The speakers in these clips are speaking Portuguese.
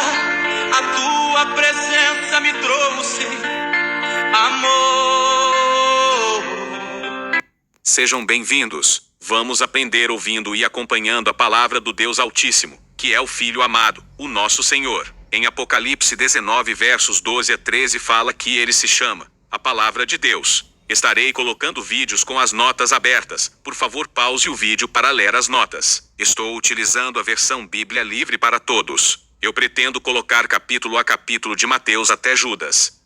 A tua presença me trouxe amor. Sejam bem-vindos. Vamos aprender ouvindo e acompanhando a palavra do Deus Altíssimo, que é o Filho amado, o nosso Senhor. Em Apocalipse 19 versos 12 a 13 fala que ele se chama a Palavra de Deus. Estarei colocando vídeos com as notas abertas. Por favor, pause o vídeo para ler as notas. Estou utilizando a versão Bíblia Livre para Todos. Eu pretendo colocar capítulo a capítulo de Mateus até Judas.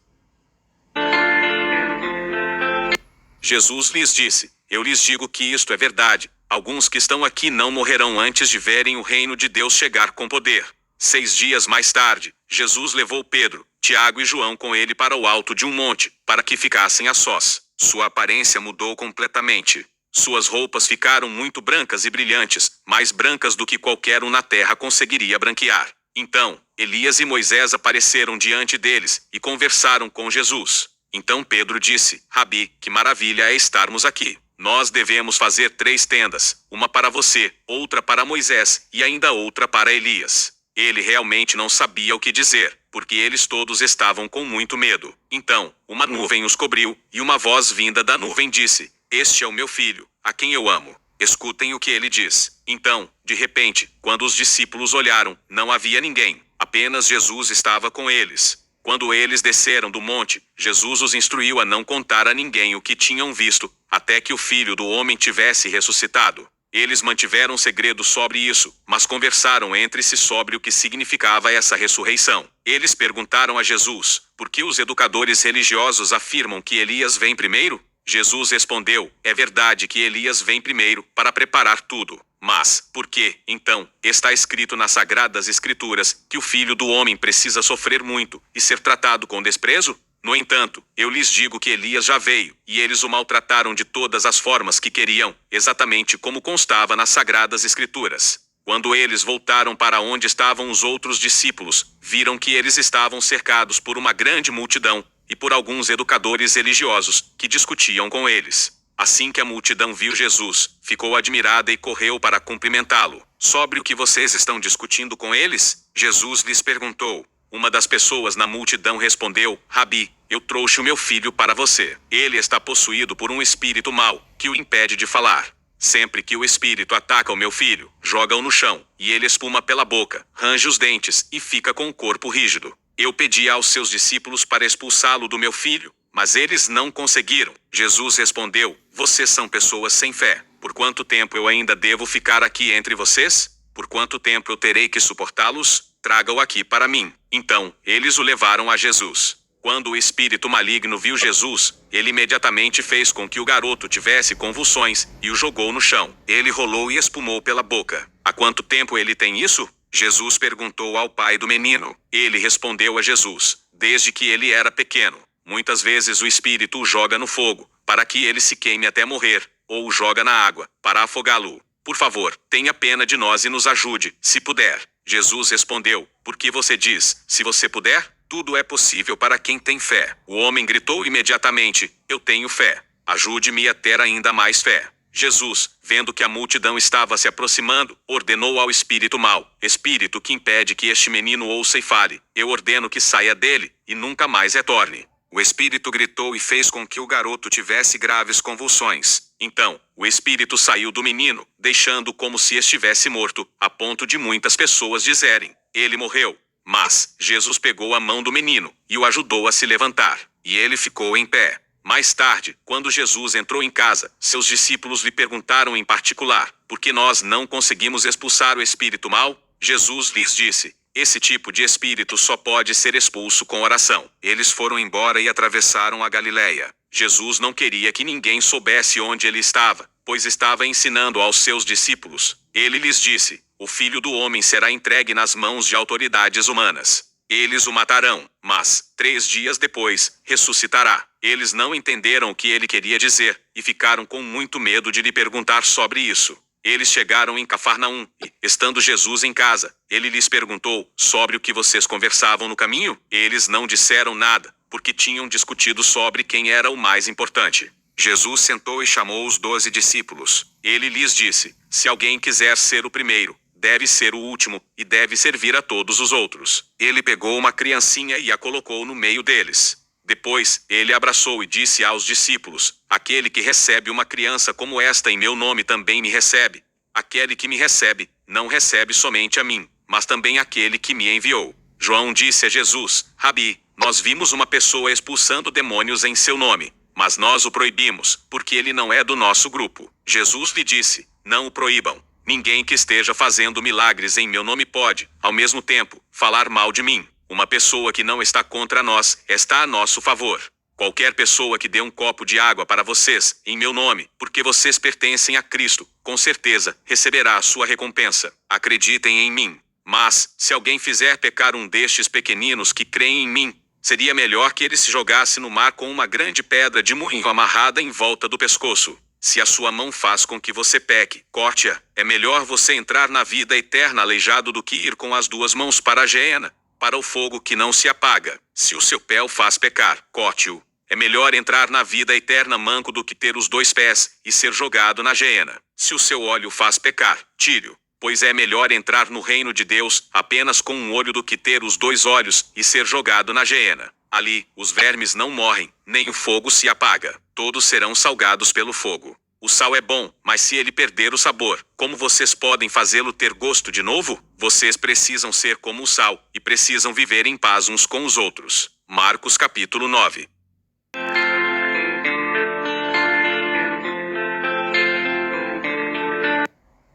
Jesus lhes disse: eu lhes digo que isto é verdade. Alguns que estão aqui não morrerão antes de verem o reino de Deus chegar com poder. 6 dias mais tarde, Jesus levou Pedro, Tiago e João com ele para o alto de um monte, para que ficassem a sós. Sua aparência mudou completamente. Suas roupas ficaram muito brancas e brilhantes, mais brancas do que qualquer um na terra conseguiria branquear. Então, Elias e Moisés apareceram diante deles e conversaram com Jesus. Então Pedro disse: Rabi, que maravilha é estarmos aqui. Nós devemos fazer 3 tendas, uma para você, outra para Moisés e ainda outra para Elias. Ele realmente não sabia o que dizer, porque eles todos estavam com muito medo. Então, uma nuvem os cobriu, e uma voz vinda da nuvem disse: este é o meu filho, a quem eu amo. Escutem o que ele diz. Então, de repente, quando os discípulos olharam, não havia ninguém. Apenas Jesus estava com eles. Quando eles desceram do monte, Jesus os instruiu a não contar a ninguém o que tinham visto, até que o Filho do Homem tivesse ressuscitado. Eles mantiveram segredo sobre isso, mas conversaram entre si sobre o que significava essa ressurreição. Eles perguntaram a Jesus: por que os educadores religiosos afirmam que Elias vem primeiro? Jesus respondeu: é verdade que Elias vem primeiro, para preparar tudo. Mas, por que, então, está escrito nas Sagradas Escrituras, que o Filho do Homem precisa sofrer muito, e ser tratado com desprezo? No entanto, eu lhes digo que Elias já veio, e eles o maltrataram de todas as formas que queriam, exatamente como constava nas Sagradas Escrituras. Quando eles voltaram para onde estavam os outros discípulos, viram que eles estavam cercados por uma grande multidão, e por alguns educadores religiosos, que discutiam com eles. Assim que a multidão viu Jesus, ficou admirada e correu para cumprimentá-lo. Sobre o que vocês estão discutindo com eles? Jesus lhes perguntou. Uma das pessoas na multidão respondeu: Rabi, eu trouxe o meu filho para você. Ele está possuído por um espírito mau, que o impede de falar. Sempre que o espírito ataca o meu filho, joga-o no chão, e ele espuma pela boca, range os dentes e fica com o corpo rígido. Eu pedi aos seus discípulos para expulsá-lo do meu filho, mas eles não conseguiram. Jesus respondeu: vocês são pessoas sem fé. Por quanto tempo eu ainda devo ficar aqui entre vocês? Por quanto tempo eu terei que suportá-los? Traga-o aqui para mim. Então, eles o levaram a Jesus. Quando o espírito maligno viu Jesus, ele imediatamente fez com que o garoto tivesse convulsões, e o jogou no chão. Ele rolou e espumou pela boca. Há quanto tempo ele tem isso? Jesus perguntou ao pai do menino. Ele respondeu a Jesus: desde que ele era pequeno. Muitas vezes o espírito o joga no fogo, para que ele se queime até morrer, ou o joga na água, para afogá-lo. Por favor, tenha pena de nós e nos ajude, se puder. Jesus respondeu: por que você diz, se você puder? Tudo é possível para quem tem fé. O homem gritou imediatamente: eu tenho fé. Ajude-me a ter ainda mais fé. Jesus, vendo que a multidão estava se aproximando, ordenou ao espírito mau: espírito que impede que este menino ouça e fale, eu ordeno que saia dele, e nunca mais retorne. O espírito gritou e fez com que o garoto tivesse graves convulsões. Então, o espírito saiu do menino, deixando como se estivesse morto, a ponto de muitas pessoas dizerem: ele morreu. Mas, Jesus pegou a mão do menino, e o ajudou a se levantar, e ele ficou em pé. Mais tarde, quando Jesus entrou em casa, seus discípulos lhe perguntaram em particular: por que nós não conseguimos expulsar o espírito mau? Jesus lhes disse: esse tipo de espírito só pode ser expulso com oração. Eles foram embora e atravessaram a Galileia. Jesus não queria que ninguém soubesse onde ele estava, pois estava ensinando aos seus discípulos. Ele lhes disse: o Filho do Homem será entregue nas mãos de autoridades humanas. Eles o matarão, mas, 3 dias depois, ressuscitará. Eles não entenderam o que ele queria dizer, e ficaram com muito medo de lhe perguntar sobre isso. Eles chegaram em Cafarnaum, e, estando Jesus em casa, ele lhes perguntou: sobre o que vocês conversavam no caminho? Eles não disseram nada, porque tinham discutido sobre quem era o mais importante. Jesus sentou e chamou os 12 discípulos. Ele lhes disse: se alguém quiser ser o primeiro, deve ser o último, e deve servir a todos os outros. Ele pegou uma criancinha e a colocou no meio deles. Depois, ele abraçou e disse aos discípulos: aquele que recebe uma criança como esta em meu nome também me recebe. Aquele que me recebe, não recebe somente a mim, mas também aquele que me enviou. João disse a Jesus: Rabi, nós vimos uma pessoa expulsando demônios em seu nome, mas nós o proibimos, porque ele não é do nosso grupo. Jesus lhe disse: não o proíbam. Ninguém que esteja fazendo milagres em meu nome pode, ao mesmo tempo, falar mal de mim. Uma pessoa que não está contra nós, está a nosso favor. Qualquer pessoa que dê um copo de água para vocês, em meu nome, porque vocês pertencem a Cristo, com certeza, receberá a sua recompensa. Acreditem em mim. Mas, se alguém fizer pecar um destes pequeninos que creem em mim, seria melhor que ele se jogasse no mar com uma grande pedra de moinho amarrada em volta do pescoço. Se a sua mão faz com que você peque, corte-a. É melhor você entrar na vida eterna aleijado do que ir com as duas mãos para a geena, para o fogo que não se apaga. Se o seu pé o faz pecar, corte-o. É melhor entrar na vida eterna manco do que ter os dois pés e ser jogado na geena. Se o seu olho o faz pecar, tire-o. Pois é melhor entrar no reino de Deus apenas com um olho do que ter os dois olhos e ser jogado na geena. Ali, os vermes não morrem, nem o fogo se apaga. Todos serão salgados pelo fogo. O sal é bom, mas se ele perder o sabor, como vocês podem fazê-lo ter gosto de novo? Vocês precisam ser como o sal, e precisam viver em paz uns com os outros. Marcos capítulo 9.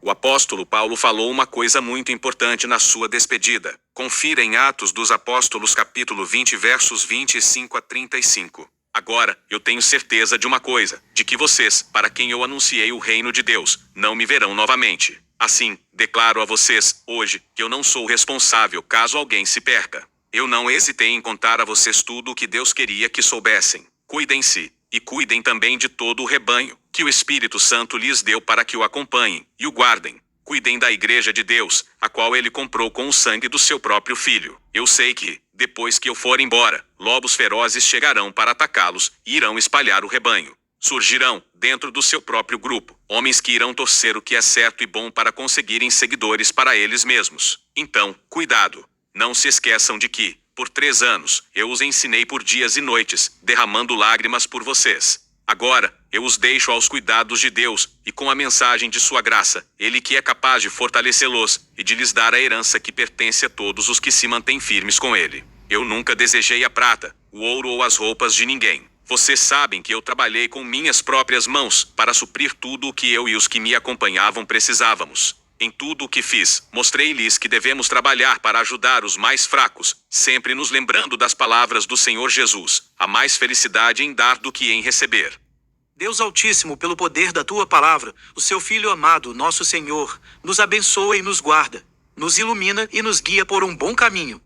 O apóstolo Paulo falou uma coisa muito importante na sua despedida. Confira em Atos dos Apóstolos capítulo 20 versos 25 a 35. Agora, eu tenho certeza de uma coisa, de que vocês, para quem eu anunciei o reino de Deus, não me verão novamente. Assim, declaro a vocês, hoje, que eu não sou responsável caso alguém se perca. Eu não hesitei em contar a vocês tudo o que Deus queria que soubessem. Cuidem-se, e cuidem também de todo o rebanho, que o Espírito Santo lhes deu para que o acompanhem, e o guardem. Cuidem da igreja de Deus, a qual ele comprou com o sangue do seu próprio filho. Eu sei que, depois que eu for embora, lobos ferozes chegarão para atacá-los, e irão espalhar o rebanho. Surgirão, dentro do seu próprio grupo, homens que irão torcer o que é certo e bom para conseguirem seguidores para eles mesmos. Então, cuidado. Não se esqueçam de que, por 3 anos, eu os ensinei por dias e noites, derramando lágrimas por vocês. Agora, eu os deixo aos cuidados de Deus, e com a mensagem de sua graça, ele que é capaz de fortalecê-los, e de lhes dar a herança que pertence a todos os que se mantêm firmes com ele. Eu nunca desejei a prata, o ouro ou as roupas de ninguém. Vocês sabem que eu trabalhei com minhas próprias mãos, para suprir tudo o que eu e os que me acompanhavam precisávamos. Em tudo o que fiz, mostrei-lhes que devemos trabalhar para ajudar os mais fracos, sempre nos lembrando das palavras do Senhor Jesus: há mais felicidade em dar do que em receber. Deus Altíssimo, pelo poder da tua palavra, o seu Filho amado, nosso Senhor, nos abençoa e nos guarda, nos ilumina e nos guia por um bom caminho.